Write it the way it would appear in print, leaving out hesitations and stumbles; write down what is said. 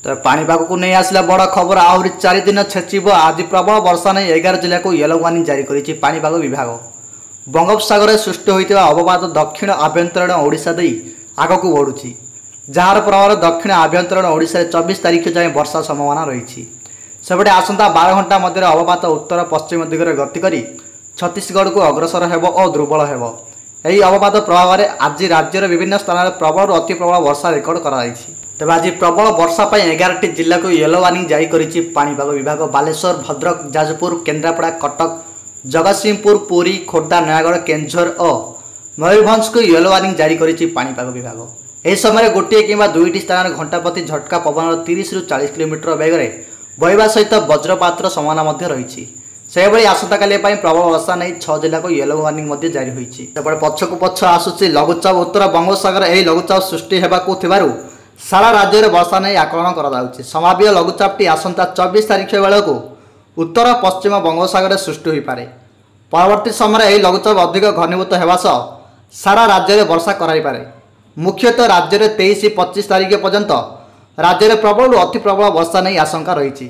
तो पाणीपाग को नहीं आसला बड़ खबर आहरी 4 दिन छेचिब आज प्रबल वर्षा नहीं 11 जिला को येलो वार्निंग जारी करिछि पाणीपाग विभाग। बंगोपसागर सृष्टि होइतिबा अवपात दक्षिण आभ्यंतरीण ओडिशा देई आगक बढ़ुछि, जार प्रभाव दक्षिण आभ्यंतरीण ओडिशा 24 तारिख जाए वर्षा संभावना रही। सेपटे आसंता 12 घंटा मध्य अवपात उत्तर पश्चिम दिगरे गति करी छत्तीसगढ़ को अग्रसर हेब और दुर्बल हेब। यही अवपात प्रभाव में आज राज्यर विभिन्न स्थान में प्रबल और अति प्रबल वर्षा रेकर्ड कराई। तेज आज प्रबल वर्षा 11टी जिला को येलो वार्निंग जारी करिछि पाणीपाग विभाग। बालेश्वर, भद्रक, जाजपुर, केन्द्रापड़ा, कटक, जगतसिंहपुर, पुरी, खोर्धा, नयागढ़, केन्दुझर और मयूरभंज को येलो वार्निंग जारी करिछि पाणीपाग विभाग। यह समय गोटे कि दुईटी स्थान में घंटा प्रति झटका पवन 30 ରୁ 40 किलोमीटर बेगर बहिबा सहित वज्रपातर संभावना रही। से भाई आसंता काली प्रबल वर्षा नहीं 6 जिला को येलो वार्निंग जारी होती। पछकु पछ आसुची लघुचाप उत्तर बंगोपसागर। यह लघुचाप सृष्टि होगा सारा राज्य में वर्षा नहीं आकलन कर संभाव्य लघुचापटी आसंता 24 तारिख बेलू उत्तर पश्चिम बंगोपसागर सृष्टि हो पारे। परवर्ती समय यह लघुचाप अधिक घनीभूत होगा सह सारा राज्य में वर्षा कराइपे। मुख्यतः राज्य में 23-25 तारिख पर्यंत राज्य में प्रबल और अति प्रबल वर्षा नहीं आशंका रही।